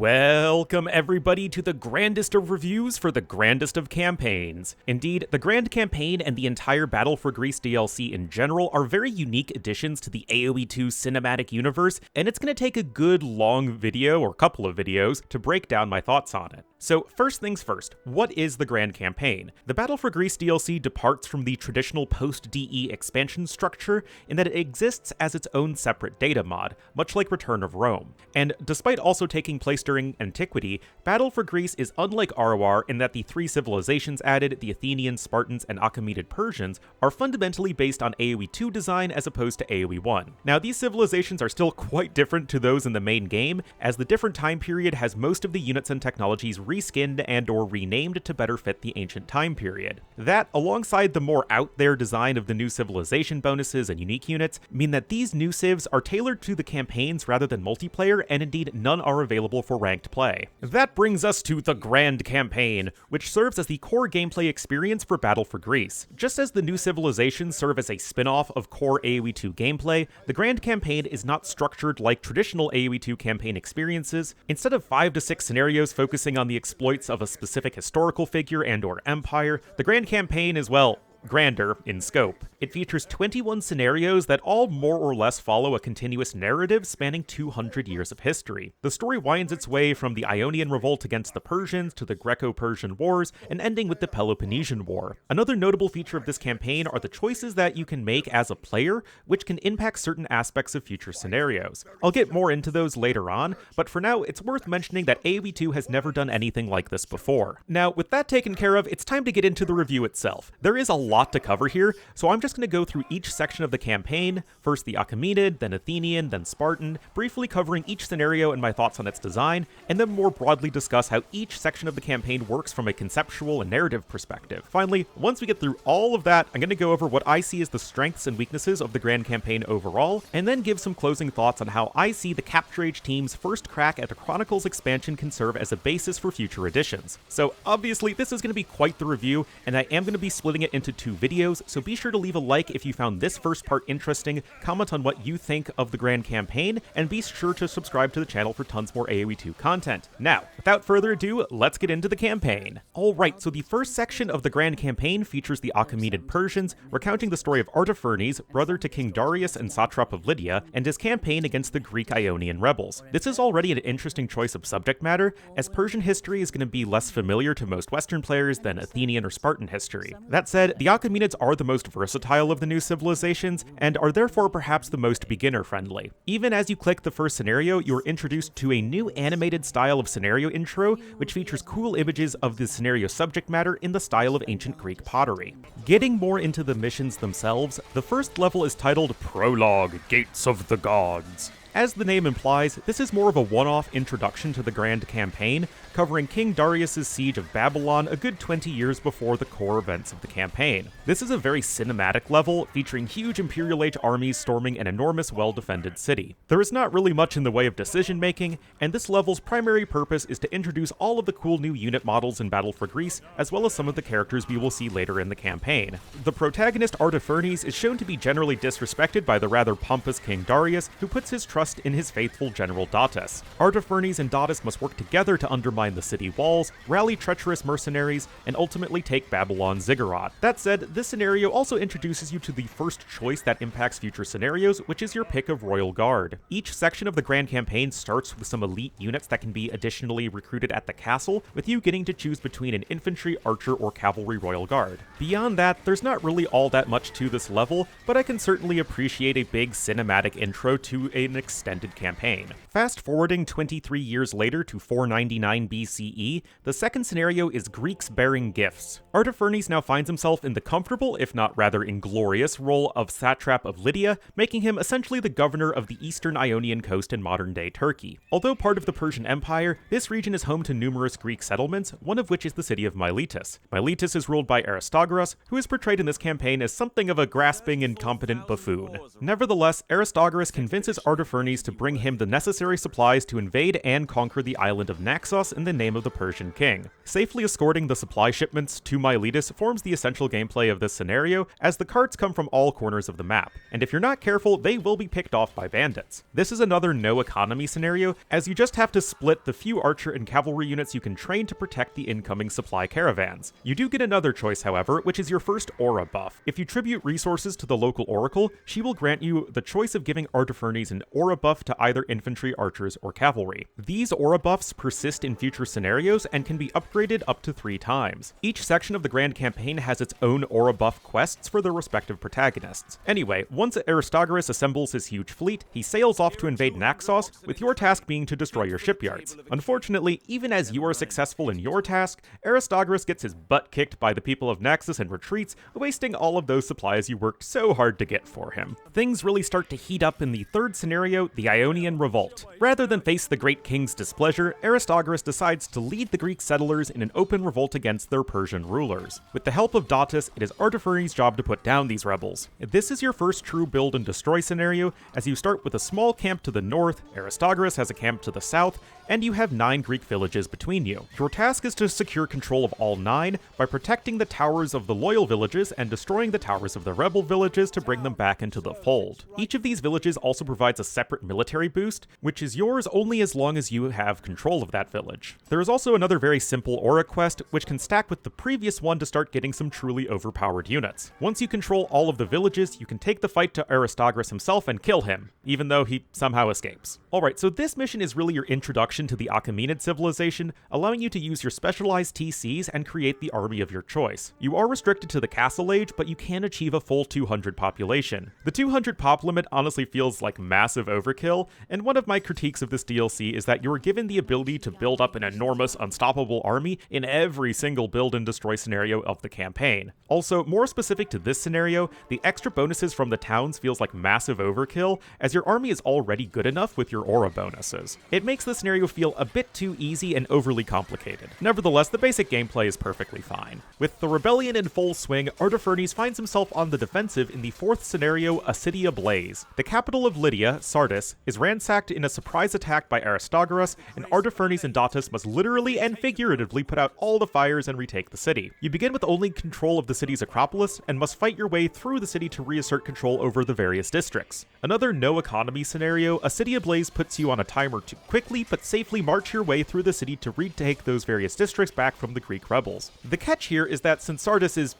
Welcome everybody to the grandest of reviews for the grandest of campaigns. Indeed, the Grand Campaign and the entire Battle for Greece DLC in general are very unique additions to the AoE2 cinematic universe, and it's going to take a good long video, or couple of videos, to break down my thoughts on it. So first things first, what is the Grand Campaign? The Battle for Greece DLC departs from the traditional post-DE expansion structure in that it exists as its own separate data mod, much like Return of Rome. And despite also taking place during antiquity, Battle for Greece is unlike ROR in that the three civilizations added, the Athenians, Spartans, and Achaemenid Persians, are fundamentally based on AoE2 design as opposed to AoE1. Now these civilizations are still quite different to those in the main game, as the different time period has most of the units and technologies reskinned and or renamed to better fit the ancient time period. That, alongside the more out-there design of the new civilization bonuses and unique units, mean that these new civs are tailored to the campaigns rather than multiplayer, and indeed none are available for ranked play. That brings us to the Grand Campaign, which serves as the core gameplay experience for Battle for Greece. Just as the new civilizations serve as a spin-off of core AoE2 gameplay, the Grand Campaign is not structured like traditional AoE2 campaign experiences. Instead of 5 to 6 scenarios focusing on the exploits of a specific historical figure and or empire, the Grand Campaign is, well, grander in scope. It features 21 scenarios that all more or less follow a continuous narrative spanning 200 years of history. The story winds its way from the Ionian Revolt against the Persians to the Greco-Persian Wars, and ending with the Peloponnesian War. Another notable feature of this campaign are the choices that you can make as a player, which can impact certain aspects of future scenarios. I'll get more into those later on, but for now, it's worth mentioning that AoE2 has never done anything like this before. Now, with that taken care of, it's time to get into the review itself. There is a lot to cover here, so I'm just going to go through each section of the campaign, first the Achaemenid, then Athenian, then Spartan, briefly covering each scenario and my thoughts on its design, and then more broadly discuss how each section of the campaign works from a conceptual and narrative perspective. Finally, once we get through all of that, I'm going to go over what I see as the strengths and weaknesses of the Grand Campaign overall, and then give some closing thoughts on how I see the Capture Age team's first crack at a Chronicles expansion can serve as a basis for future editions. So obviously this is going to be quite the review, and I am going to be splitting it into 2 videos, so be sure to leave a like if you found this first part interesting, comment on what you think of the Grand Campaign, and be sure to subscribe to the channel for tons more AoE2 content. Now, without further ado, let's get into the campaign. Alright, so the first section of the Grand Campaign features the Achaemenid Persians, recounting the story of Artaphernes, brother to King Darius and satrap of Lydia, and his campaign against the Greek Ionian rebels. This is already an interesting choice of subject matter, as Persian history is going to be less familiar to most Western players than Athenian or Spartan history. That said, the Achaemenids are the most versatile of the new civilizations, and are therefore perhaps the most beginner-friendly. Even as you click the first scenario, you are introduced to a new animated style of scenario intro, which features cool images of the scenario subject matter in the style of ancient Greek pottery. Getting more into the missions themselves, the first level is titled Prologue, Gates of the Gods. As the name implies, this is more of a one-off introduction to the Grand Campaign, covering King Darius' siege of Babylon a good 20 years before the core events of the campaign. This is a very cinematic level, featuring huge Imperial Age armies storming an enormous well-defended city. There is not really much in the way of decision-making, and this level's primary purpose is to introduce all of the cool new unit models in Battle for Greece, as well as some of the characters we will see later in the campaign. The protagonist Artaphernes is shown to be generally disrespected by the rather pompous King Darius, who puts his trust in his faithful general Datis. Artaphernes and Datis must work together to undermine the city walls, rally treacherous mercenaries, and ultimately take Babylon's ziggurat. That said, this scenario also introduces you to the first choice that impacts future scenarios, which is your pick of Royal Guard. Each section of the Grand Campaign starts with some elite units that can be additionally recruited at the castle, with you getting to choose between an infantry, archer, or cavalry Royal Guard. Beyond that, there's not really all that much to this level, but I can certainly appreciate a big cinematic intro to an extended campaign. Fast forwarding 23 years later to 499 BCE, the second scenario is Greeks bearing gifts. Artaphernes now finds himself in the comfortable, if not rather inglorious, role of satrap of Lydia, making him essentially the governor of the eastern Ionian coast in modern-day Turkey. Although part of the Persian Empire, this region is home to numerous Greek settlements, one of which is the city of Miletus. Miletus is ruled by Aristogoras, who is portrayed in this campaign as something of a grasping, incompetent buffoon. Nevertheless, Aristogoras convinces Artaphernes Artafernes to bring him the necessary supplies to invade and conquer the island of Naxos in the name of the Persian king. Safely escorting the supply shipments to Miletus forms the essential gameplay of this scenario, as the carts come from all corners of the map, and if you're not careful, they will be picked off by bandits. This is another no economy scenario, as you just have to split the few archer and cavalry units you can train to protect the incoming supply caravans. You do get another choice, however, which is your first aura buff. If you tribute resources to the local oracle, she will grant you the choice of giving Artafernes an aura buff to either infantry, archers, or cavalry. These aura buffs persist in future scenarios and can be upgraded up to 3 times. Each section of the Grand Campaign has its own aura buff quests for their respective protagonists. Anyway, once Aristogoras assembles his huge fleet, he sails off to invade Naxos, with your task being to destroy your shipyards. Unfortunately, even as you are successful in your task, Aristogoras gets his butt kicked by the people of Naxos and retreats, wasting all of those supplies you worked so hard to get for him. Things really start to heat up in the third scenario, the Ionian Revolt. Rather than face the great king's displeasure, Aristogoras decides to lead the Greek settlers in an open revolt against their Persian rulers. With the help of Datis, it is Artafernes' job to put down these rebels. This is your first true build and destroy scenario, as you start with a small camp to the north, Aristogoras has a camp to the south, and you have 9 Greek villages between you. Your task is to secure control of all 9 by protecting the towers of the loyal villages and destroying the towers of the rebel villages to bring them back into the fold. Each of these villages also provides a separate military boost, which is yours only as long as you have control of that village. There is also another very simple aura quest, which can stack with the previous one to start getting some truly overpowered units. Once you control all of the villages, you can take the fight to Aristogoras himself and kill him, even though he somehow escapes. Alright, so this mission is really your introduction to the Achaemenid civilization, allowing you to use your specialized TCs and create the army of your choice. You are restricted to the Castle Age, but you can achieve a full 200 population. The 200 pop limit honestly feels like massive overkill, and one of my critiques of this DLC is that you are given the ability to build up an enormous, unstoppable army in every single build and destroy scenario of the campaign. Also, more specific to this scenario, the extra bonuses from the towns feels like massive overkill, as your army is already good enough with your aura bonuses. It makes the scenario feel a bit too easy and overly complicated. Nevertheless, the basic gameplay is perfectly fine. With the rebellion in full swing, Artafernes finds himself on the defensive in the 4th scenario, a city ablaze. The capital of Lydia, Sardis, is ransacked in a surprise attack by Aristogoras, and Artafernes and Datis must literally and figuratively put out all the fires and retake the city. You begin with only control of the city's acropolis, and must fight your way through the city to reassert control over the various districts. Another no-economy scenario, a city ablaze puts you on a timer to quickly but safely march your way through the city to retake those various districts back from the Greek rebels. The catch here is that since Sardis is,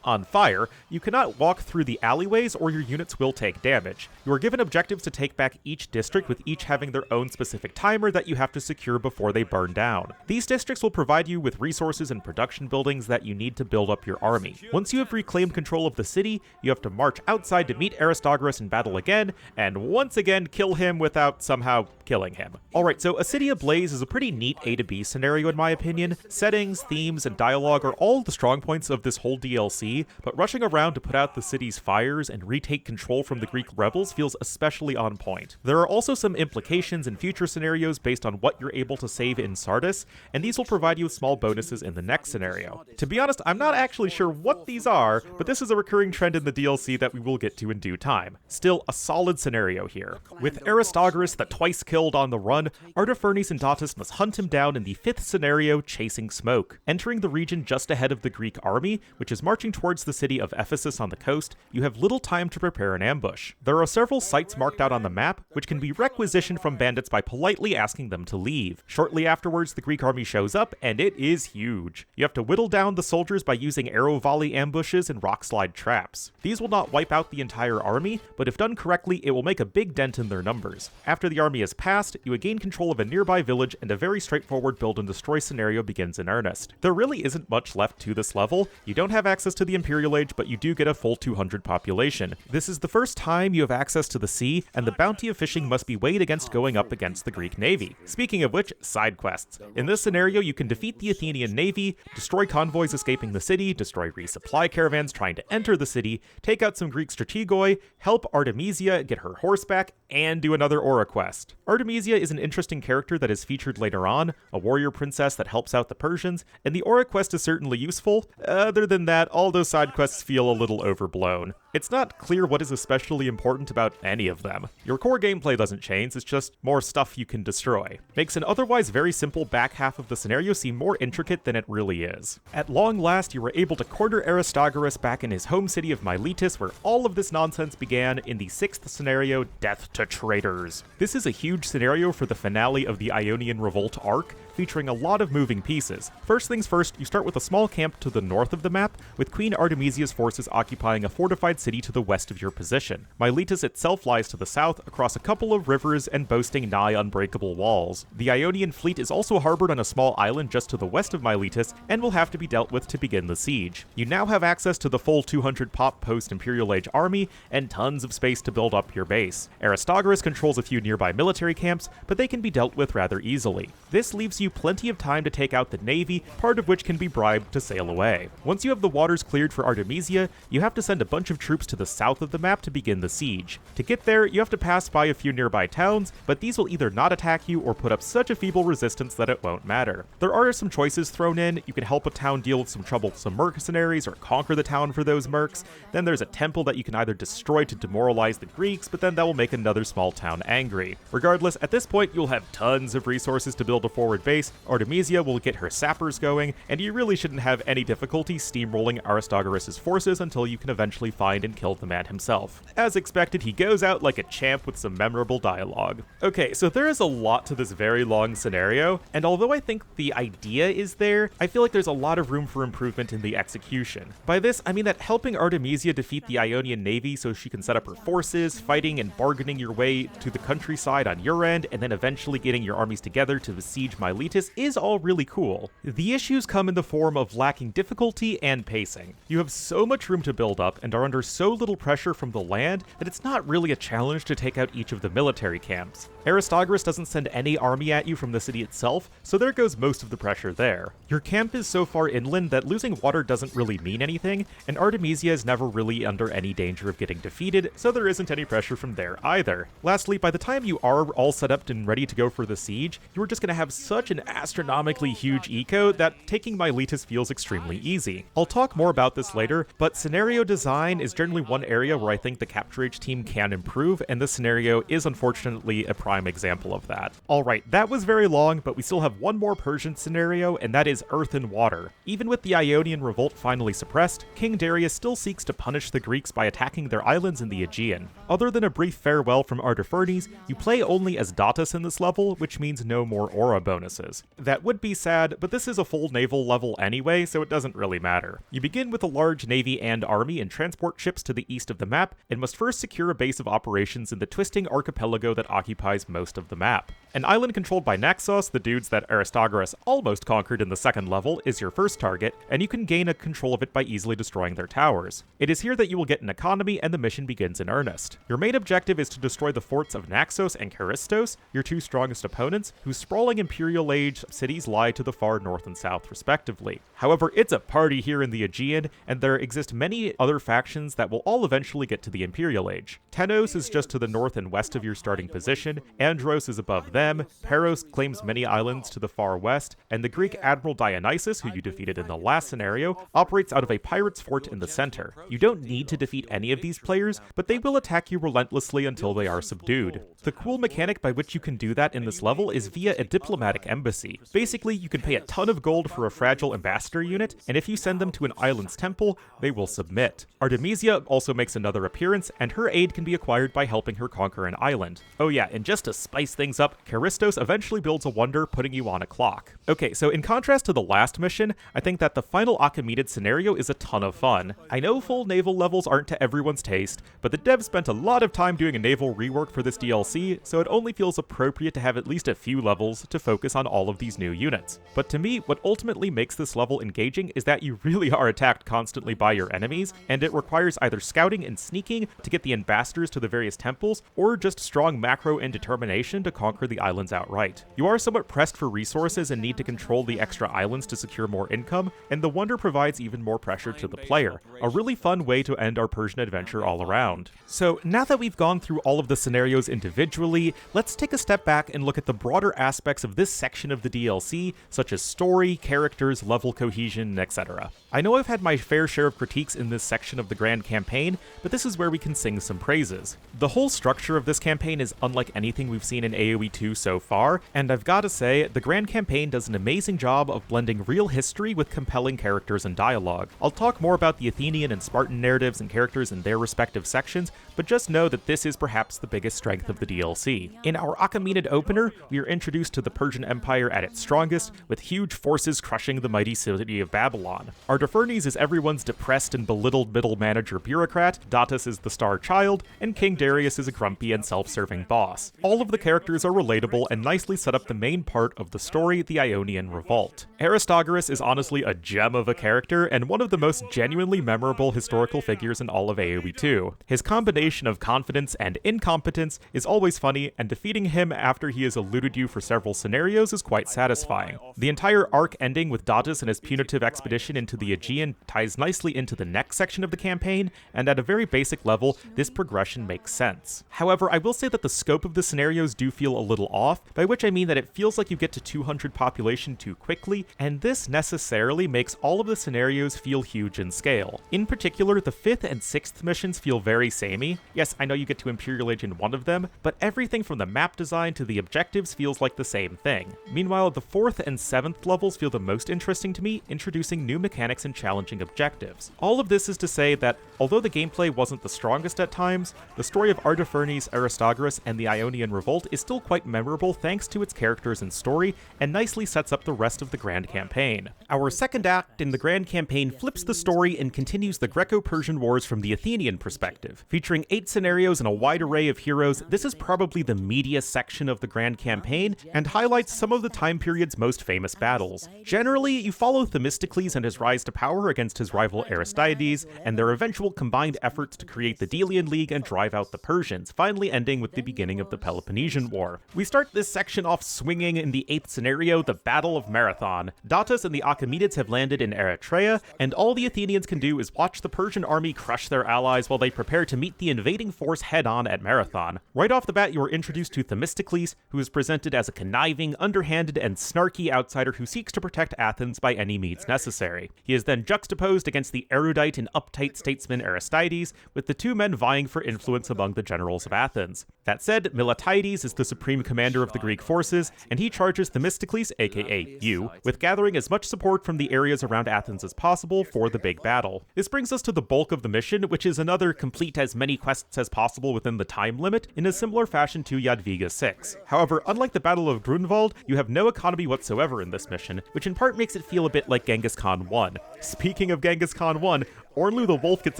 on fire, you cannot walk through the alleyways or your units will take damage. You are given objectives to take back each district, with each having their own specific timer that you have to secure before they burn down. These districts will provide you with resources and production buildings that you need to build up your army. Once you have reclaimed control of the city, you have to march outside to meet Aristogoras in battle again, and once again kill him without somehow killing him. Alright, so a city ablaze is a pretty neat A to B scenario in my opinion. Settings, themes, and dialogue are all the strong points of this whole DLC, but rushing around to put out the city's fires and retake control from the Greek rebels feels especially on point. There are also some implications in future scenarios based on what you're able to save in Sardis, and these will provide you with small bonuses in the next scenario. To be honest, I'm not actually sure what these are, but this is a recurring trend in the DLC that we will get to in due time. Still, a solid scenario here. With Aristogoras the twice killed on the run, Artafernes and Datis must hunt him down in the 5th scenario, Chasing Smoke. Entering the region just ahead of the Greek army, which is marching towards the city of Ephesus on the coast, you have little time to prepare an ambush. There are several sites marked out on the map, which can be requisitioned from bandits by politely asking them to leave. Shortly afterwards, the Greek army shows up, and it is huge. You have to whittle down the soldiers by using arrow volley ambushes and rock slide traps. These will not wipe out the entire army, but if done correctly, it will make a big dent in their numbers. After the army is passed, you would gain control of a nearby village, and a very straightforward build and destroy scenario begins in earnest. There really isn't much left to this level. You don't have access to the Imperial Age, but you do get a full 200 population. This is the first time you have access to the sea, and the bounty of fishing must be weighed against going up against the Greek navy. Speaking of which, side quests. In this scenario, you can defeat the Athenian navy, destroy convoys escaping the city, destroy resupply caravans trying to enter the city, take out some Greek strategoi, help Artemisia get her horse back, and do another aura quest. Artemisia is an interesting character that is featured later on, a warrior princess that helps out the Persians, and the aura quest is certainly useful. Other than that, all those side quests feel a little overblown. It's not clear what is especially important about any of them. Your core gameplay doesn't change, it's just more stuff you can destroy. Makes an otherwise very simple back half of the scenario seem more intricate than it really is. At long last, you were able to corner Aristogoras back in his home city of Miletus, where all of this nonsense began in the 6th scenario, Death to Traitors. This is a huge scenario for the finale of the Ionian Revolt arc, featuring a lot of moving pieces. First things first, you start with a small camp to the north of the map, with Queen Artemisia's forces occupying a fortified city to the west of your position. Miletus itself lies to the south, across a couple of rivers and boasting nigh unbreakable walls. The Ionian fleet is also harbored on a small island just to the west of Miletus, and will have to be dealt with to begin the siege. You now have access to the full 200 pop post-Imperial Age army, and tons of space to build up your base. Aristogoras controls a few nearby military camps, but they can be dealt with rather easily. This leaves you plenty of time to take out the navy, part of which can be bribed to sail away. Once you have the waters cleared for Artemisia, you have to send a bunch of troops to the south of the map to begin the siege. To get there, you have to pass by a few nearby towns, but these will either not attack you or put up such a feeble resistance that it won't matter. There are some choices thrown in. You can help a town deal with some troublesome mercenaries or conquer the town for those mercs. Then there's a temple that you can either destroy to demoralize the Greeks, but then that will make another small town angry. Regardless, at this point you'll have tons of resources to build a forward base, Artemisia will get her sappers going, and you really shouldn't have any difficulty steamrolling Aristogoras' forces until you can eventually find and kill the man himself. As expected, he goes out like a champ with some memorable dialogue. Okay, so there is a lot to this very long scenario, and although I think the idea is there, I feel like there's a lot of room for improvement in the execution. By this, I mean that helping Artemisia defeat the Ionian navy so she can set up her forces, fighting and bargaining your way to the countryside on your end, and then eventually getting your armies together to besiege Miletus is all really cool. The issues come in the form of lacking difficulty and pacing. You have so much room to build up and are under so little pressure from the land that it's not really a challenge to take out each of the military camps. Aristogoras doesn't send any army at you from the city itself, so there goes most of the pressure there. Your camp is so far inland that losing water doesn't really mean anything, and Artemisia is never really under any danger of getting defeated, so there isn't any pressure from there either. Lastly, by the time you are all set up and ready to go for the siege, you are just going to have such an astronomically huge eco that taking Miletus feels extremely easy. I'll talk more about this later, but scenario design is generally one area where I think the Capture Age team can improve, and this scenario is unfortunately a prime example of that. Alright, that was very long, but we still have one more Persian scenario, and that is Earth and Water. Even with the Ionian revolt finally suppressed, King Darius still seeks to punish the Greeks by attacking their islands in the Aegean. Other than a brief farewell from Artaphernes, you play only as Datus in this level, which means no more aura bonuses. That would be sad, but this is a full naval level anyway, so it doesn't really matter. You begin with a large navy and army and transport ships to the east of the map, and must first secure a base of operations in the twisting archipelago that occupies most of the map. An island controlled by Naxos, the dudes that Aristogoras almost conquered in the second level, is your first target, and you can gain a control of it by easily destroying their towers. It is here that you will get an economy and the mission begins in earnest. Your main objective is to destroy the forts of Naxos and Charistos, your two strongest opponents, whose sprawling Imperial Age cities lie to the far north and south respectively. However, it's a party here in the Aegean, and there exist many other factions that will all eventually get to the Imperial Age. Tenos is just to the north and west of your starting position, Andros is above them, Paros claims many islands to the far west, and the Greek Admiral Dionysus, who you defeated in the last scenario, operates out of a pirate's fort in the center. You don't need to defeat any of these players, but they will attack you relentlessly until they are subdued. The cool mechanic by which you can do that in this level is via a diplomatic embassy. Basically, you can pay a ton of gold for a fragile ambassador unit, and if you send them to an island's temple, they will submit. Artemisia also makes another appearance, and her aid can be acquired by helping her conquer an island. Oh yeah, and just to spice things up, Charistos eventually builds a wonder, putting you on a clock. Okay, so in contrast to the last mission, I think that the final Achaemenid scenario is a ton of fun. I know full naval levels aren't to everyone's taste, but the devs spent a lot of time doing a naval rework for this DLC, so it only feels appropriate to have at least a few levels to focus on all of these new units. But to me, what ultimately makes this level engaging is that you really are attacked constantly by your enemies, and it requires either scouting and sneaking to get the ambassadors to the various temples, or just strong macro and determination to conquer the islands outright. You are somewhat pressed for resources and need to control the extra islands to secure more income, and the wonder provides even more pressure to the player. A really fun way to end our Persian adventure all around. So now that we've gone through all of the scenarios individually, let's take a step back and look at the broader aspects of this section of the DLC, such as story, characters, level cohesion, etc. I know I've had my fair share of critiques in this section of the Grand Campaign, but this is where we can sing some praises. The whole structure of this campaign is unlike anything we've seen in AoE2 so far, and I've gotta say, the Grand Campaign does an amazing job of blending real history with compelling characters and dialogue. I'll talk more about the Athenian and Spartan narratives and characters in their respective sections, but just know that this is perhaps the biggest strength of the DLC. In our Achaemenid opener, we are introduced to the Persian Empire at its strongest, with huge forces crushing the mighty city of Babylon. Artaphornes is everyone's depressed and belittled middle manager bureaucrat, Datis is the star child, and King Darius is a grumpy and self-serving boss. All of the characters are relatable and nicely set up the main part of the story, the Ionian Revolt. Aristogoras is honestly a gem of a character and one of the most genuinely memorable historical figures in all of AoE2. His combination of confidence and incompetence is always funny, and defeating him after he has eluded you for several scenarios is quite satisfying. The entire arc ending with Datis and his punitive expedition into the Aegean ties nicely into the next section of the campaign, and at a very basic level, this progression makes sense. However, I will say that the scope of the scenarios do feel a little off, by which I mean that it feels like you get to 200 population too quickly, and this necessarily makes all of the scenarios feel huge in scale. In particular, the 5th and 6th missions feel very samey. Yes, I know you get to Imperial Age in one of them, but everything from the map design to the objectives feels like the same thing. Meanwhile, the 4th and 7th levels feel the most interesting to me, introducing new mechanics and challenging objectives. All of this is to say that, although the gameplay wasn't the strongest at times, the story of Artaphornes, Aristogoras, and the Ionian Revolt is still quite memorable thanks to its characters and story, and nicely sets up the rest of the Grand Campaign. Our second act in the Grand Campaign flips the story and continues the Greco-Persian Wars from the Athenian perspective. Featuring 8 scenarios and a wide array of heroes, this is probably the meatiest section of the Grand Campaign, and highlights some of the time period's most famous battles. Generally, you follow Themistocles and his rise to power against his rival Aristides, and their eventual combined efforts to create the Delian League and drive out the Persians, finally ending with the beginning of the Peloponnesian War. We start this section off swinging in the 8th scenario, the Battle of Marathon. Datis and the Achaemenids have landed in Eritrea, and all the Athenians can do is watch the Persian army crush their allies while they prepare to meet the invading force head-on at Marathon. Right off the bat, you are introduced to Themistocles, who is presented as a conniving, underhanded, and snarky outsider who seeks to protect Athens by any means necessary. He is then juxtaposed against the erudite and uptight statesman Aristides, with the two men vying for influence among the generals of Athens. That said, Miltiades is the supreme commander of the Greek forces, and he charges Themistocles, aka you, with gathering as much support from the areas around Athens as possible for the big battle. This brings us to the bulk of the mission, which is another complete as many quests as possible within the time limit, in a similar fashion to Jadwiga 6. However, unlike the Battle of Grunwald, you have no economy whatsoever in this mission, which in part makes it feel a bit like Genghis Khan 1. Speaking of Genghis Khan 1, Ornlu the Wolf gets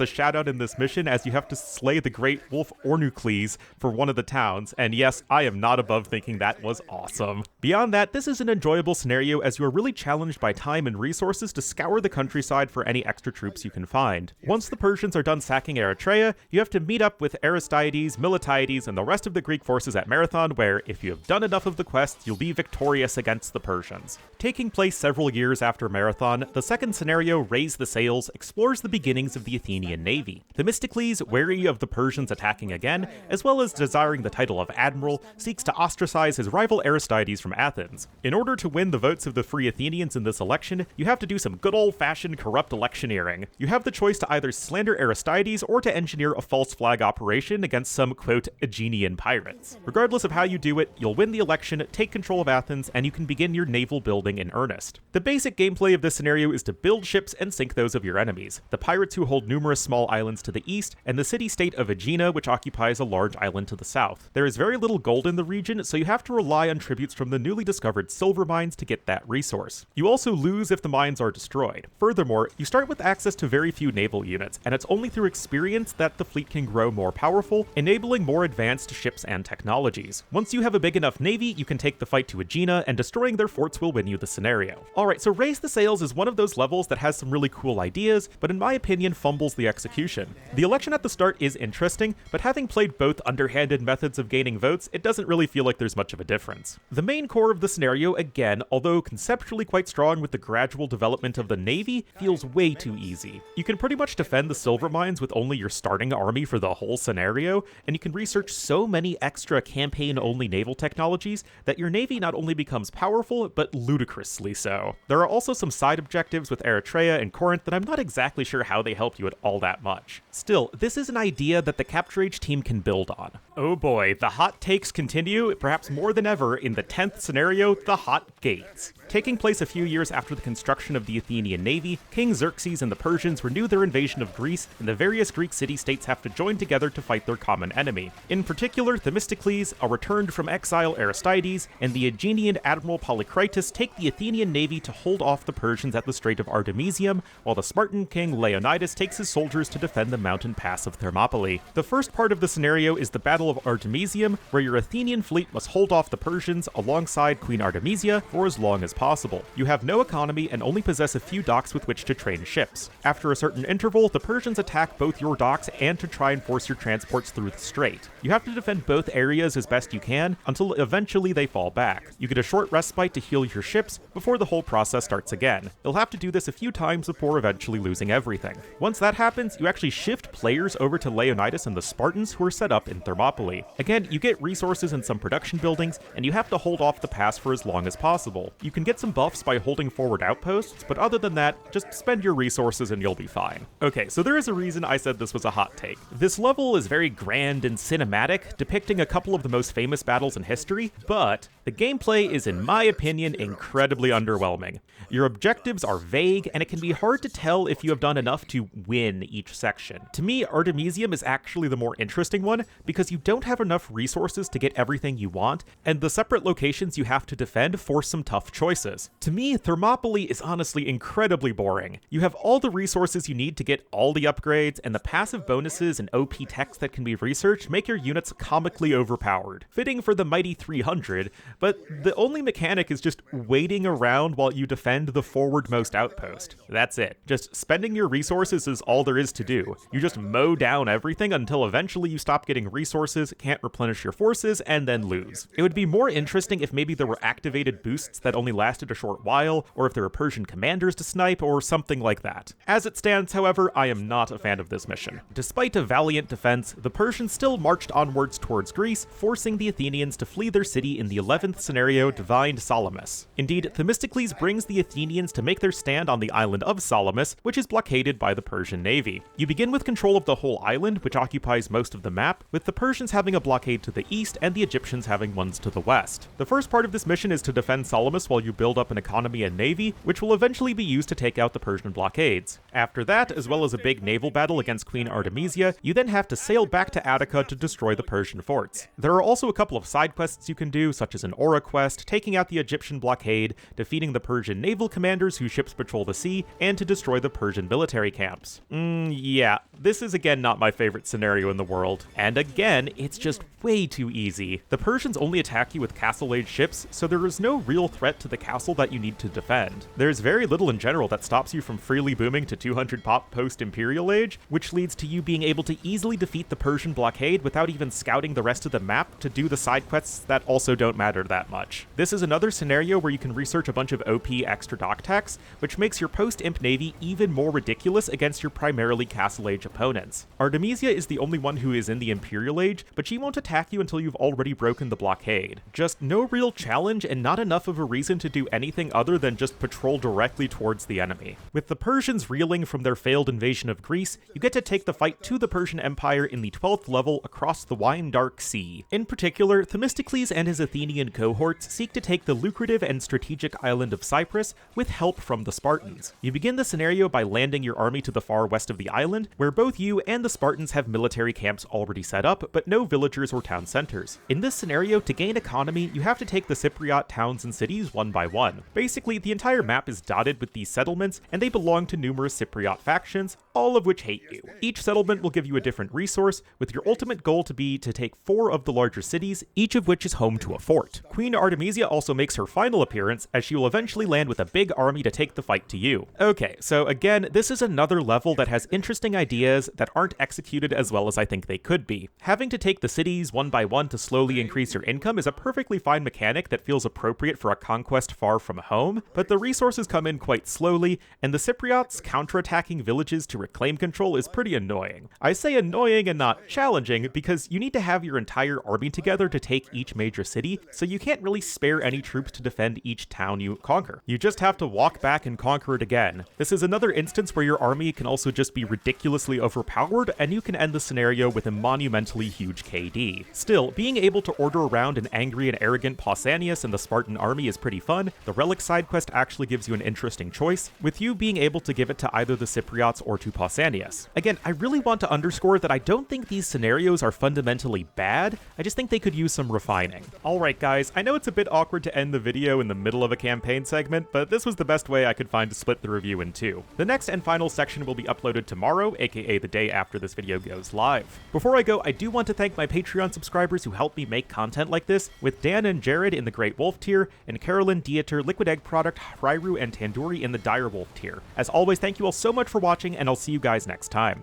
a shout out in this mission as you have to slay the great wolf Ornucles for one of the towns, and yes, I am not above thinking that was awesome. Beyond that, this is an enjoyable scenario as you are really challenged by time and resources to scour the countryside for any extra troops you can find. Once the Persians are done sacking Eritrea, you have to meet up with Aristides, Miltiades, and the rest of the Greek forces at Marathon where, if you have done enough of the quests, you'll be victorious against the Persians. Taking place several years after Marathon, the second scenario, Raise the Sails, explores the beginnings of the Athenian navy. Themistocles, wary of the Persians attacking again, as well as desiring the title of admiral, seeks to ostracize his rival Aristides from Athens. In order to win the votes of the free Athenians in this election, you have to do some good old-fashioned corrupt electioneering. You have the choice to either slander Aristides or to engineer a false flag operation against some, quote, Aegean pirates. Regardless of how you do it, you'll win the election, take control of Athens, and you can begin your naval building in earnest. The basic gameplay of this scenario is to build ships and sink those of your enemies. The pirates who hold numerous small islands to the east, and the city-state of Aegina, which occupies a large island to the south. There is very little gold in the region, so you have to rely on tributes from the newly discovered silver mines to get that resource. You also lose if the mines are destroyed. Furthermore, you start with access to very few naval units, and it's only through experience that the fleet can grow more powerful, enabling more advanced ships and technologies. Once you have a big enough navy, you can take the fight to Aegina, and destroying their forts will win you the scenario. Alright, so Raise the Sails is one of those levels that has some really cool ideas, but in my opinion, fumbles the execution. The election at the start is interesting, but having played both underhanded methods of gaining votes, it doesn't really feel like there's much of a difference. The main core of the scenario, again, although conceptually quite strong with the gradual development of the navy, feels way too easy. You can pretty much defend the silver mines with only your starting army for the whole scenario, and you can research so many extra campaign-only naval technologies that your navy not only becomes powerful, but ludicrously so. There are also some side objectives with Eritrea and Corinth that I'm not exactly sure how they help you at all that much. Still, this is an idea that the Capture Age team can build on. Oh boy, the hot takes continue, perhaps more than ever, in the 10th scenario, the Hot Gates. Taking place a few years after the construction of the Athenian navy, King Xerxes and the Persians renew their invasion of Greece, and the various Greek city-states have to join together to fight their common enemy. In particular, Themistocles, a returned from exile Aristides, and the Aegean admiral Polycritus take the Athenian navy to hold off the Persians at the Strait of Artemisium, while the Spartan king Leonidas takes his soldiers to defend the mountain pass of Thermopylae. The first part of the scenario is the Battle of Artemisium, where your Athenian fleet must hold off the Persians alongside Queen Artemisia for as long as possible. You have no economy and only possess a few docks with which to train ships. After a certain interval, the Persians attack both your docks and to try and force your transports through the strait. You have to defend both areas as best you can until eventually they fall back. You get a short respite to heal your ships before the whole process starts again. You'll have to do this a few times before eventually losing everything. Once that happens, you actually shift players over to Leonidas and the Spartans who are set up in Thermopylae. Again, you get resources and some production buildings, and you have to hold off the pass for as long as possible. You can get some buffs by holding forward outposts, but other than that, just spend your resources and you'll be fine. Okay, so there is a reason I said this was a hot take. This level is very grand and cinematic, depicting a couple of the most famous battles in history, but the gameplay is, in my opinion, incredibly underwhelming. Your objectives are vague, and it can be hard to tell if you have done enough to win each section. To me, Artemisium is actually the more interesting one, because you don't have enough resources to get everything you want, and the separate locations you have to defend force some tough choices. To me, Thermopylae is honestly incredibly boring. You have all the resources you need to get all the upgrades, and the passive bonuses and OP techs that can be researched make your units comically overpowered. Fitting for the mighty 300, but the only mechanic is just waiting around while you defend the forwardmost outpost. That's it. Just spending your resources is all there is to do. You just mow down everything until eventually you stop getting resources, can't replenish your forces, and then lose. It would be more interesting if maybe there were activated boosts that only lasted a short while, or if there were Persian commanders to snipe, or something like that. As it stands, however, I am not a fan of this mission. Despite a valiant defense, the Persians still marched onwards towards Greece, forcing the Athenians to flee their city in the 11th scenario, Divined Salamis. Indeed, Themistocles brings the Athenians to make their stand on the island of Salamis, which is blockaded by the Persian navy. You begin with control of the whole island, which occupies most of the map, with the Persians having a blockade to the east and the Egyptians having ones to the west. The first part of this mission is to defend Salamis while you build up an economy and navy, which will eventually be used to take out the Persian blockades. After that, as well as a big naval battle against Queen Artemisia, you then have to sail back to Attica to destroy the Persian forts. There are also a couple of side quests you can do, such as an Aura quest, taking out the Egyptian blockade, defeating the Persian naval commanders whose ships patrol the sea, and to destroy the Persian military camps. Yeah, this is again not my favorite scenario in the world. And again, it's just way too easy. The Persians only attack you with castle-age ships, so there is no real threat to the castle that you need to defend. There's very little in general that stops you from freely booming to 200 pop post-Imperial Age, which leads to you being able to easily defeat the Persian blockade without even scouting the rest of the map to do the side quests that also don't matter that much. This is another scenario where you can research a bunch of OP extra dock techs, which makes your post-Imp navy even more ridiculous against your primarily castle-age opponents. Artemisia is the only one who is in the Imperial Age, but she won't attack you until you've already broken the blockade. Just no real challenge and not enough of a reason to do anything other than just patrol directly towards the enemy. With the Persians reeling from their failed invasion of Greece, you get to take the fight to the Persian Empire in the 12th level across the wine dark sea. In particular, Themistocles and his Athenian cohorts seek to take the lucrative and strategic island of Cyprus with help from the Spartans. You begin the scenario by landing your army to the far west of the island, where both you and the Spartans have military camps already set up, but no villagers or town centers. In this scenario, to gain economy, you have to take the Cypriot towns and cities one by one. Basically, the entire map is dotted with these settlements, and they belong to numerous Cypriot factions, all of which hate you. Each settlement will give you a different resource, with your ultimate goal to be to take 4 of the larger cities, each of which is home to a fort. Queen Artemisia also makes her final appearance, as she will eventually land with a big army to take the fight to you. Okay, so again, this is another level that has interesting ideas that aren't executed as well as I think they could be. Having to take the cities one by one to slowly increase your income is a perfectly fine mechanic that feels appropriate for a conquest far from home, but the resources come in quite slowly, and the Cypriots counterattacking villages to reclaim control is pretty annoying. I say annoying and not challenging because you need to have your entire army together to take each major city, so you can't really spare any troops to defend each town you conquer. You just have to walk back and conquer it again. This is another instance where your army can also just be ridiculously overpowered, and you can end the scenario with a monumentally huge KD. Still, being able to order around an angry and arrogant Pausanias and the Spartan army is pretty fun. The relic side quest actually gives you an interesting choice, with you being able to give it to either the Cypriots or to Pausanias. Again, I really want to underscore that I don't think these scenarios are fundamentally bad, I just think they could use some refining. Alright guys, I know it's a bit awkward to end the video in the middle of a campaign segment, but this was the best way I could find to split the review in two. The next and final section will be uploaded tomorrow, aka the day after this video goes live. Before I go, I do want to thank my Patreon subscribers who help me make content like this, with Dan and Jared in the Great Wolf tier, and Carolyn, Dieter, Liquid Egg Product, Rairu, and Tandoori in the Dire Wolf tier. As always, thank you all so much for watching, and I'll see you guys next time.